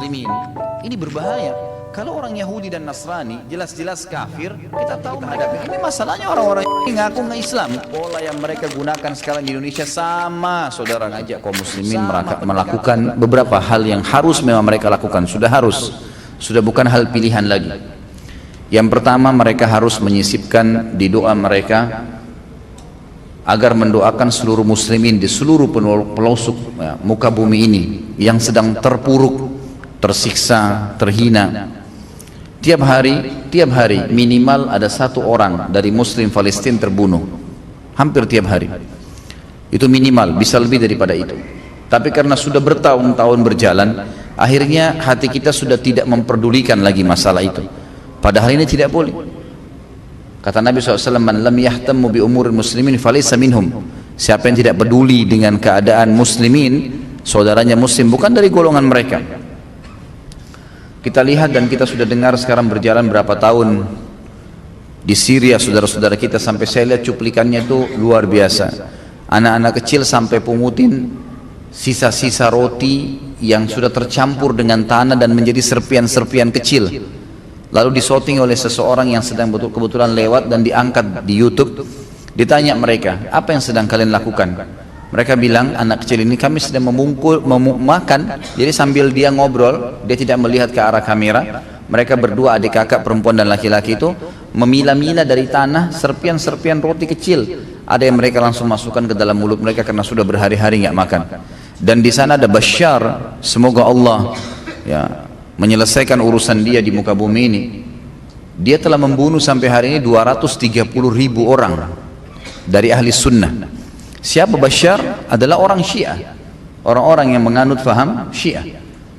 Ini berbahaya. Kalau orang Yahudi dan Nasrani jelas-jelas kafir, kita tahu mereka. Ini masalahnya orang-orang yang ngaku nggak Islam. Pola yang mereka gunakan sekarang di Indonesia sama, saudara, ngajak kaum muslimin melakukan beberapa hal yang harus memang mereka lakukan. Sudah harus, sudah bukan hal pilihan lagi. Yang pertama, mereka harus menyisipkan di doa mereka agar mendoakan seluruh muslimin di seluruh pelosok muka bumi ini yang sedang terpuruk, tersiksa, terhina. Tiap hari minimal ada satu orang dari muslim Palestina terbunuh, hampir tiap hari. Itu minimal, bisa lebih daripada itu. Tapi karena sudah bertahun-tahun berjalan, akhirnya hati kita sudah tidak memperdulikan lagi masalah itu. Padahal ini tidak boleh. Kata Nabi SAW, man lam yahtammu bi umuril muslimin falaysa minhum. Siapa yang tidak peduli dengan keadaan muslimin, saudaranya muslim, bukan dari golongan mereka. Kita lihat dan kita sudah dengar sekarang berjalan berapa tahun di Syria, saudara-saudara kita, sampai saya lihat cuplikannya itu luar biasa. Anak-anak kecil sampai pungutin sisa-sisa roti yang sudah tercampur dengan tanah dan menjadi serpian-serpian kecil, lalu disorting oleh seseorang yang sedang kebetulan lewat dan diangkat di YouTube. Ditanya mereka, apa yang sedang kalian lakukan? Mereka bilang, anak kecil ini, kami sedang makan. Jadi sambil dia ngobrol, dia tidak melihat ke arah kamera. Mereka berdua, adik kakak perempuan dan laki-laki itu, memilah-milah dari tanah serpian-serpian roti kecil. Ada yang mereka langsung masukkan ke dalam mulut mereka karena sudah berhari-hari nggak makan. Dan di sana ada Bashar, semoga Allah menyelesaikan urusan dia di muka bumi ini. Dia telah membunuh sampai hari ini 230.000 orang dari ahli sunnah. Siapa Bashar? Adalah orang Syiah, orang-orang yang menganut faham Syiah.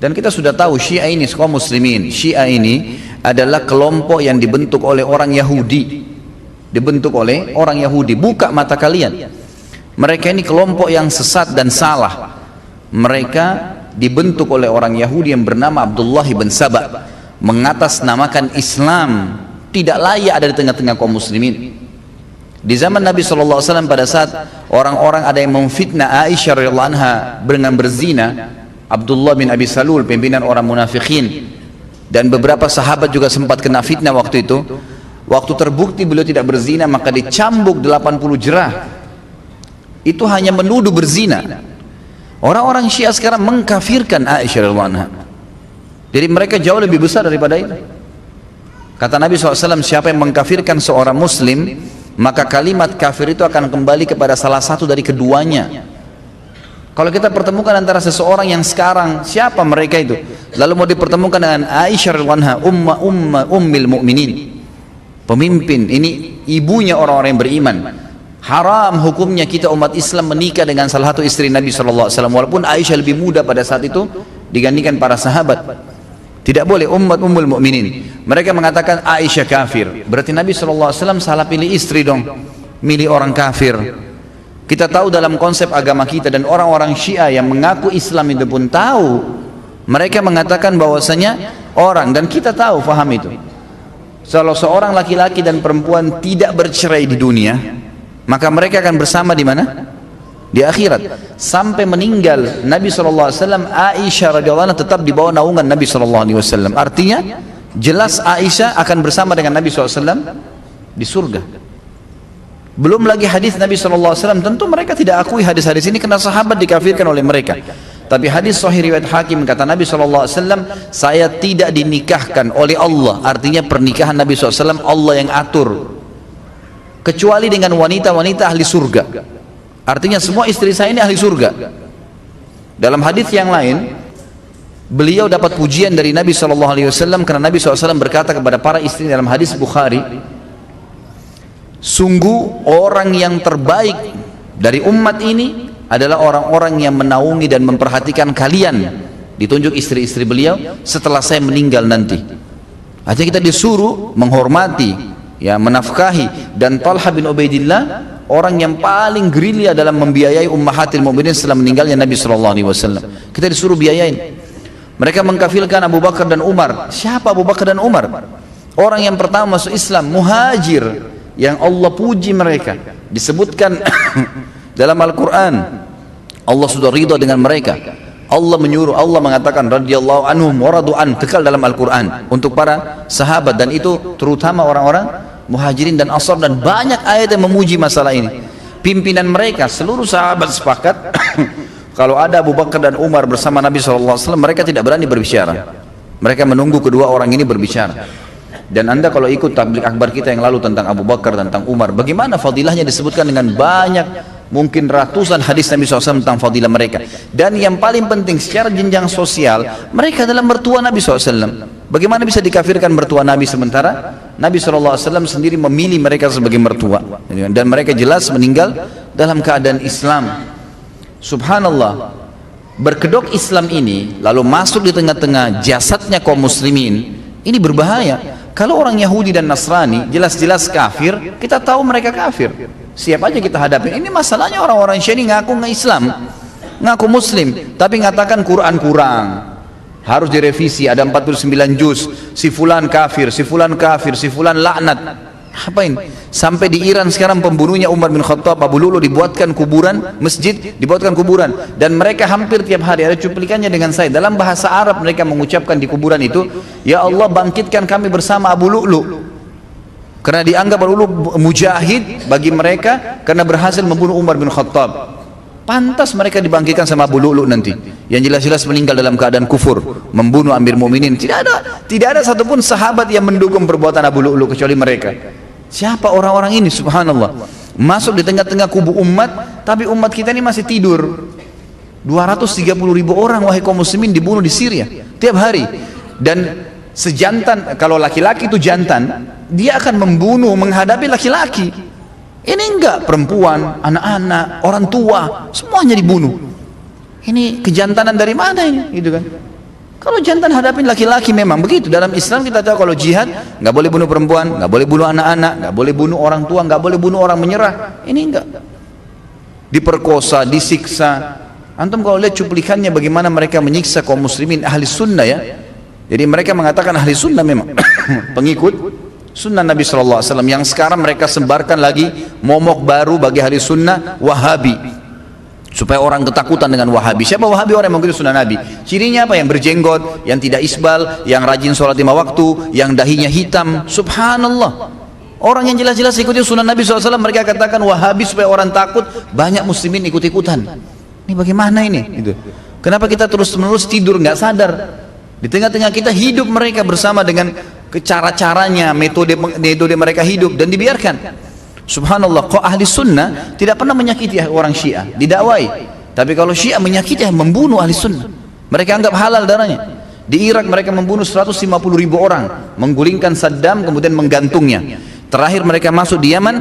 Dan kita sudah tahu Syiah ini, kaum muslimin, Syiah ini adalah kelompok yang dibentuk oleh orang Yahudi. Dibentuk oleh orang Yahudi. Buka mata kalian, mereka ini kelompok yang sesat dan salah. Mereka dibentuk oleh orang Yahudi yang bernama Abdullah bin Saba, mengatasnamakan Islam, tidak layak ada di tengah-tengah kaum muslimin. Di zaman Nabi SAW, pada saat orang-orang ada yang memfitnah Aisyah radhiyallahu anha dengan berzina, Abdullah bin Abi Salul, pimpinan orang munafikin, dan beberapa sahabat juga sempat kena fitnah waktu itu. Waktu terbukti beliau tidak berzina, maka dicambuk 80 jerah. Itu hanya menuduh berzina. Orang-orang Syiah sekarang mengkafirkan Aisyah radhiyallahu anha. Jadi mereka jauh lebih besar daripada itu. Kata Nabi SAW, siapa yang mengkafirkan seorang muslim, maka kalimat kafir itu akan kembali kepada salah satu dari keduanya. Kalau kita pertemukan antara seseorang yang sekarang, siapa mereka itu, lalu mau dipertemukan dengan Aisyah radhiyallahu anha, ummil mu'minin, pemimpin, ini ibunya orang-orang yang beriman, haram hukumnya kita umat Islam menikah dengan salah satu istri Nabi SAW, walaupun Aisyah lebih muda pada saat itu dibandingkan para sahabat. Tidak boleh, ummul mu'minin. Mereka mengatakan Aisyah kafir, berarti Nabi SAW salah pilih istri dong, milih orang kafir. Kita tahu dalam konsep agama kita, dan orang-orang Syiah yang mengaku Islam itu pun tahu, mereka mengatakan bahwasanya orang, dan kita tahu, faham itu, kalau seorang laki-laki dan perempuan tidak bercerai di dunia, maka mereka akan bersama di mana? Di akhirat. Sampai meninggal Nabi SAW, Aisyah radhiyallahu anha tetap di bawah naungan Nabi SAW. Artinya jelas Aisyah akan bersama dengan Nabi SAW di surga. Belum lagi hadis Nabi SAW, tentu mereka tidak akui hadis-hadis ini karena sahabat dikafirkan oleh mereka. Tapi hadis sahih riwayat Hakim, kata Nabi SAW, saya tidak dinikahkan oleh Allah. Artinya pernikahan Nabi SAW Allah yang atur, kecuali dengan wanita-wanita ahli surga. Artinya semua istri saya ini ahli surga. Dalam hadis yang lain, beliau dapat pujian dari Nabi SAW karena Nabi SAW berkata kepada para istri dalam hadis Bukhari, sungguh orang yang terbaik dari umat ini adalah orang-orang yang menaungi dan memperhatikan kalian. Ditunjuk istri-istri beliau setelah saya meninggal nanti. Artinya kita disuruh menghormati, menafkahi. Dan Talha bin Ubaidillah, orang yang paling gerilya dalam membiayai ummahatil mu'minin setelah meninggalnya Nabi SAW. Kita disuruh biayain. Mereka mengkafirkan Abu Bakar dan Umar. Siapa Abu Bakar dan Umar? Orang yang pertama masuk Islam, muhajir, yang Allah puji mereka. Disebutkan dalam Al-Quran, Allah sudah ridha dengan mereka. Allah menyuruh, Allah mengatakan radhiyallahu anhum wa radu'an, kekal dalam Al-Quran untuk para sahabat, dan itu terutama orang-orang muhajirin dan ansar, dan banyak ayat yang memuji masalah ini. Pimpinan mereka, seluruh sahabat sepakat kalau ada Abu Bakar dan Umar bersama Nabi SAW, mereka tidak berani berbicara, mereka menunggu kedua orang ini berbicara. Dan anda kalau ikut tablik akbar kita yang lalu tentang Abu Bakar, tentang Umar, bagaimana fadilahnya disebutkan dengan banyak, mungkin ratusan hadis Nabi SAW tentang fadilah mereka. Dan yang paling penting secara jenjang sosial, mereka adalah mertua Nabi SAW. Bagaimana bisa dikafirkan mertua Nabi sementara Nabi SAW sendiri memilih mereka sebagai mertua, dan mereka jelas meninggal dalam keadaan Islam. Subhanallah, berkedok Islam ini lalu masuk di tengah-tengah jasadnya kaum muslimin, ini berbahaya. Kalau orang Yahudi dan Nasrani jelas-jelas kafir, kita tahu mereka kafir, siap aja kita hadapin. Ini masalahnya orang-orang Syiah ini ngaku nggak Islam, ngaku Muslim, tapi ngatakan Quran kurang, harus direvisi, ada 49 juz, si fulan kafir, si fulan kafir, si fulan laknat. Apa ini? Sampai di Iran sekarang pembunuhnya Umar bin Khattab, Abu Lu'lu, dibuatkan kuburan, masjid dibuatkan kuburan, dan mereka hampir tiap hari ada cuplikannya dengan saya. Dalam bahasa Arab mereka mengucapkan di kuburan itu, ya Allah bangkitkan kami bersama Abu Lu'lu, karena dianggap Abu Lu'lu mujahid bagi mereka karena berhasil membunuh Umar bin Khattab. Pantas mereka dibangkitkan sama Abu Lu'lu nanti, yang jelas-jelas meninggal dalam keadaan kufur, membunuh Amir Mu'minin. Tidak ada satupun sahabat yang mendukung perbuatan Abu Lu'lu kecuali mereka. Siapa orang-orang ini? Subhanallah, masuk di tengah-tengah kubu umat, tapi umat kita ini masih tidur. 230.000 orang wahai kaum muslimin dibunuh di Syria tiap hari. Dan sejantan, kalau laki-laki itu jantan, dia akan membunuh menghadapi laki-laki. Ini enggak, perempuan, anak-anak, orang tua, semuanya dibunuh. Ini kejantanan dari mana ini? Gitu kan? Kalau jantan hadapin laki-laki, memang begitu. Dalam Islam kita tahu kalau jihad nggak boleh bunuh perempuan, nggak boleh bunuh anak-anak, nggak boleh bunuh orang tua, nggak boleh bunuh orang menyerah. Ini enggak. Diperkosa, disiksa. Antum kalau lihat cuplikannya bagaimana mereka menyiksa kaum muslimin ahli sunnah ya. Jadi mereka mengatakan ahli sunnah memang pengikut sunnah Nabi SAW, yang sekarang mereka sebarkan lagi momok baru bagi ahli sunnah, Wahabi, supaya orang ketakutan dengan Wahabi. Siapa Wahabi? Orang yang mengikuti sunnah Nabi. Cirinya apa? Yang berjenggot, yang tidak isbal, yang rajin sholat 5 waktu, yang dahinya hitam. Subhanallah, orang yang jelas-jelas ikuti sunnah Nabi SAW, mereka katakan Wahabi supaya orang takut. Banyak muslimin ikut-ikutan. Ini bagaimana ini? Gitu. Kenapa kita terus-menerus tidur nggak sadar? Di tengah-tengah kita hidup mereka bersama dengan cara-caranya, metode mereka hidup, dan dibiarkan. Subhanallah, kok ahli sunnah tidak pernah menyakiti orang Syiah, didakwai. Tapi kalau Syiah menyakiti, membunuh ahli sunnah, mereka anggap halal darahnya. Di Irak mereka membunuh 150.000 orang, menggulingkan Saddam kemudian menggantungnya. Terakhir mereka masuk di Yaman,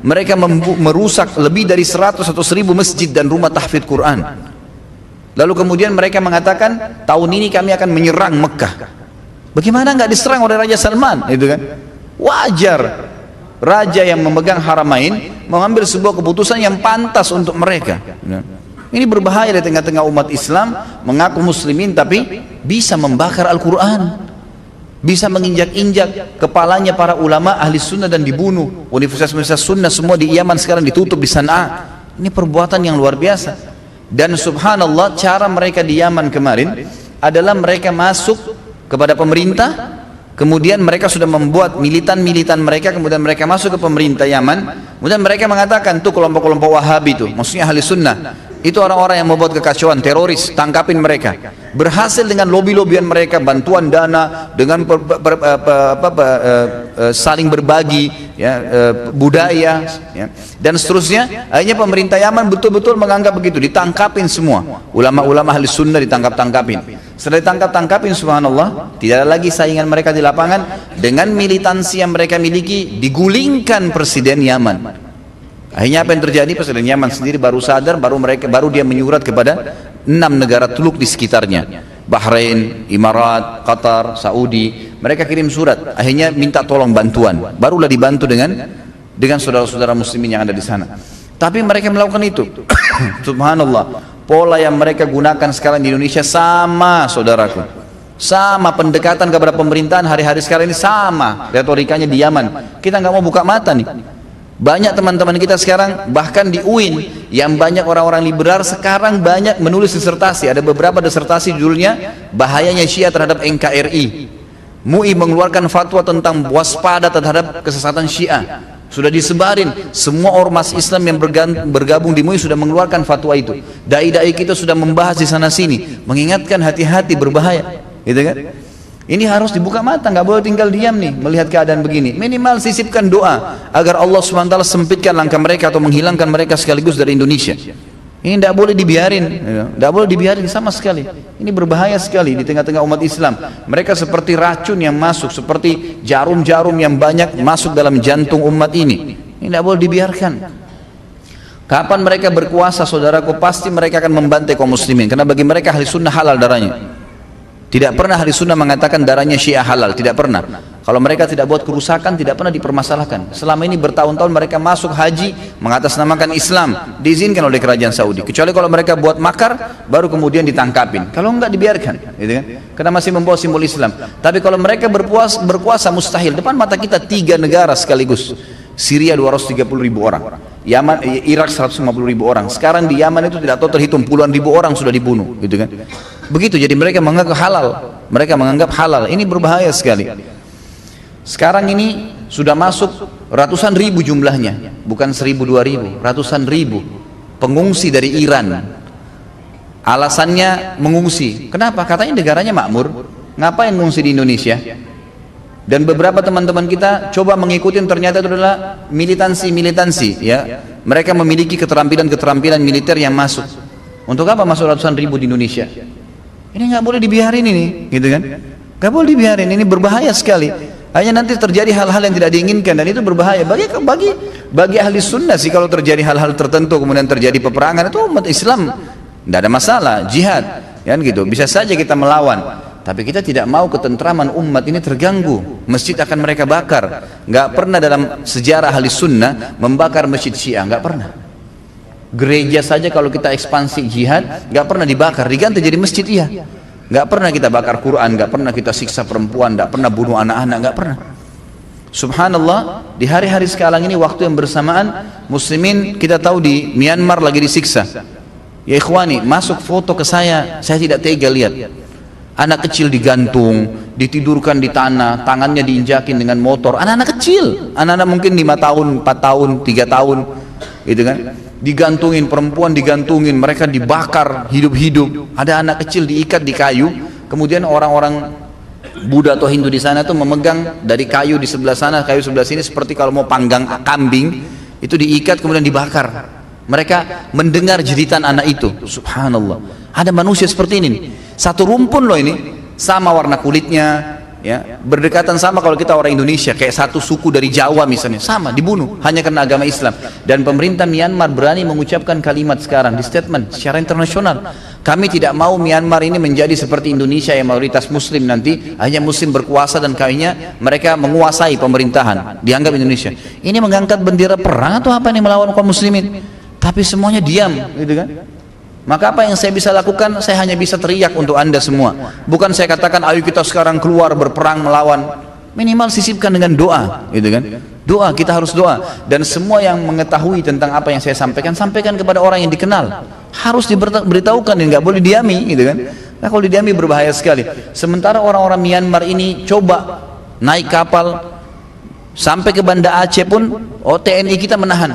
mereka merusak lebih dari 100 atau 1000 masjid dan rumah tahfidz Quran. Lalu kemudian mereka mengatakan tahun ini kami akan menyerang Mekah. Bagaimana nggak diserang oleh Raja Salman? Itu kan wajar. Raja yang memegang haramain mengambil sebuah keputusan yang pantas untuk mereka. Ini berbahaya di tengah-tengah umat Islam mengaku muslimin tapi bisa membakar Al-Quran, bisa menginjak-injak kepalanya para ulama ahli sunnah dan dibunuh. Universitas-universitas sunnah semua di Yaman sekarang ditutup, di Sana'a. Ini perbuatan yang luar biasa. Dan subhanallah, cara mereka di Yaman kemarin adalah mereka masuk kepada pemerintah, kemudian mereka sudah membuat militan-militan mereka, kemudian mereka masuk ke pemerintah Yaman, kemudian mereka mengatakan tuh kelompok-kelompok Wahabi itu, maksudnya ahli sunnah, itu orang-orang yang membuat kekacauan, teroris, tangkapin mereka. Berhasil dengan lobby-lobbyan mereka, bantuan dana, dengan saling berbagi ya, budaya ya, dan seterusnya. Akhirnya pemerintah Yaman betul-betul menganggap begitu, ditangkapin semua ulama-ulama ahli sunnah, ditangkap-tangkapin. Setelah ditangkap-tangkapin, subhanallah, tidak ada lagi saingan mereka di lapangan. Dengan militansi yang mereka miliki, digulingkan presiden Yaman. Akhirnya apa yang terjadi? Presiden Yaman sendiri baru sadar, baru dia menyurat kepada 6 negara teluk di sekitarnya, Bahrain, Emirat, Qatar, Saudi. Mereka kirim surat, akhirnya minta tolong bantuan. Barulah dibantu dengan saudara-saudara muslimin yang ada di sana. Tapi mereka melakukan itu. Subhanallah, pola yang mereka gunakan sekarang di Indonesia sama, saudaraku, sama. Pendekatan kepada pemerintahan hari-hari sekarang ini sama retorikanya di Yaman. Kita nggak mau buka mata nih. Banyak teman-teman kita sekarang, bahkan di UIN, yang banyak orang-orang liberal sekarang banyak menulis disertasi. Ada beberapa disertasi judulnya bahayanya Syiah terhadap NKRI. MUI mengeluarkan fatwa tentang waspada terhadap kesesatan Syiah. Sudah disebarin, semua ormas Islam yang bergabung di MUI sudah mengeluarkan fatwa itu. Dai-dai kita sudah membahas di sana sini, mengingatkan hati-hati, berbahaya, gitu kan? Ini harus dibuka mata, nggak boleh tinggal diam nih melihat keadaan begini. Minimal sisipkan doa agar Allah SWT sempitkan langkah mereka atau menghilangkan mereka sekaligus dari Indonesia. Ini tidak boleh dibiarin, tidak boleh dibiarin sama sekali. Ini berbahaya sekali di tengah-tengah umat Islam. Mereka seperti racun yang masuk, seperti jarum-jarum yang banyak masuk dalam jantung umat ini. Ini tidak boleh dibiarkan. Kapan mereka berkuasa, saudaraku, pasti mereka akan membantai kaum muslimin. Karena bagi mereka ahli sunnah halal darahnya. Tidak pernah ahli sunnah mengatakan darahnya Syiah halal, tidak pernah. Kalau mereka tidak buat kerusakan, tidak pernah dipermasalahkan. Selama ini bertahun-tahun mereka masuk haji mengatasnamakan Islam, diizinkan oleh kerajaan Saudi. Kecuali kalau mereka buat makar, baru kemudian ditangkapin. Kalau enggak dibiarkan, gitu kan? Karena masih membawa simbol Islam. Tapi kalau mereka berkuasa mustahil. Depan mata kita 3 negara sekaligus. Syria 230.000 orang, Yaman, Irak 150.000 orang. Sekarang di Yaman itu tidak tahu terhitung puluhan ribu orang sudah dibunuh, gitu kan? Begitu, jadi mereka menganggap halal. Mereka menganggap halal. Ini berbahaya sekali. Sekarang ini sudah masuk ratusan ribu jumlahnya, bukan 1.000 2.000, ratusan ribu pengungsi dari Iran. Alasannya mengungsi. Kenapa? Katanya negaranya makmur. Ngapain mengungsi di Indonesia? Dan beberapa teman-teman kita coba mengikuti, ternyata itu adalah militansi, ya. Mereka memiliki keterampilan militer yang masuk. Untuk apa masuk ratusan ribu di Indonesia? Ini nggak boleh dibiarin ini, gitu kan? Nggak boleh dibiarin, ini berbahaya sekali. Hanya nanti terjadi hal-hal yang tidak diinginkan dan itu berbahaya. Bagi ahli sunnah sih, kalau terjadi hal-hal tertentu kemudian terjadi peperangan, itu umat Islam tidak ada masalah, jihad, kan gitu. Bisa saja kita melawan. Tapi kita tidak mau ketentraman umat ini terganggu. Masjid akan mereka bakar. Nggak pernah dalam sejarah ahli sunnah membakar masjid Syiah, nggak pernah. Gereja saja kalau kita ekspansi jihad, nggak pernah dibakar, diganti jadi masjid, iya. Nggak pernah kita bakar Quran, nggak pernah kita siksa perempuan, nggak pernah bunuh anak-anak, nggak pernah. Subhanallah, di hari-hari sekarang ini waktu yang bersamaan muslimin kita tahu di Myanmar lagi disiksa. Ya ikhwani, masuk foto ke saya tidak tega lihat. Anak kecil digantung, ditidurkan di tanah, tangannya diinjakin dengan motor. Anak-anak kecil, anak-anak mungkin 5 tahun, 4 tahun, 3 tahun, gitu kan? Digantungin, perempuan digantungin, mereka dibakar hidup-hidup. Ada anak kecil diikat di kayu, kemudian orang-orang Buddha atau Hindu di sana tuh memegang dari kayu di sebelah sana, kayu sebelah sini, seperti kalau mau panggang kambing, itu diikat kemudian dibakar. Mereka mendengar jeritan anak itu. Subhanallah, ada manusia seperti ini nih. Satu rumpun loh ini, sama warna kulitnya, ya, berdekatan sama kalau kita orang Indonesia, kayak satu suku dari Jawa misalnya, sama, dibunuh hanya karena agama Islam. Dan pemerintah Myanmar berani mengucapkan kalimat sekarang di statement secara internasional, kami tidak mau Myanmar ini menjadi seperti Indonesia yang mayoritas muslim, nanti hanya muslim berkuasa dan kayaknya mereka menguasai pemerintahan, dianggap Indonesia ini mengangkat bendera perang atau apa nih melawan kaum muslimin. Tapi semuanya diam, gitu kan? Maka apa yang saya bisa lakukan? Saya hanya bisa teriak untuk anda semua. Bukan saya katakan ayo kita sekarang keluar berperang melawan. Minimal sisipkan dengan doa, gitu kan? Doa, kita harus doa. Dan semua yang mengetahui tentang apa yang saya sampaikan, sampaikan kepada orang yang dikenal. Harus diberitahukan, nggak boleh diami, gitu kan? Nah, kalau didiami berbahaya sekali. Sementara orang-orang Myanmar ini coba naik kapal sampai ke Banda Aceh pun, TNI kita menahan,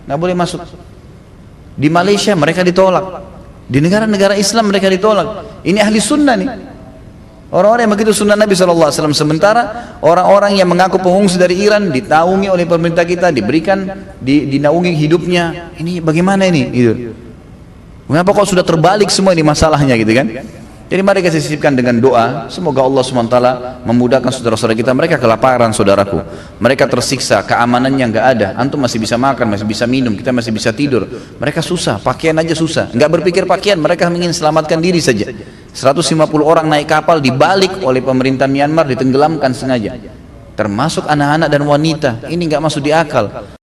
nggak boleh masuk. Di Malaysia mereka ditolak, di negara-negara Islam mereka ditolak. Ini ahli sunnah nih, orang-orang yang begitu sunnah Nabi SAW. Sementara orang-orang yang mengaku pengungsi dari Iran dinaungi oleh pemerintah kita, diberikan dinaungi hidupnya. Ini bagaimana ini gitu. Mengapa kok sudah terbalik semua ini masalahnya, gitu kan? Jadi mari kita sisipkan dengan doa, semoga Allah SWT memudahkan saudara-saudara kita. Mereka kelaparan, saudaraku, mereka tersiksa, keamanannya nggak ada. Antum masih bisa makan, masih bisa minum, kita masih bisa tidur. Mereka susah, pakaian aja susah, nggak berpikir pakaian, mereka ingin selamatkan diri saja. 150 orang naik kapal dibalik oleh pemerintah Myanmar, ditenggelamkan sengaja, termasuk anak-anak dan wanita. Ini nggak masuk di akal.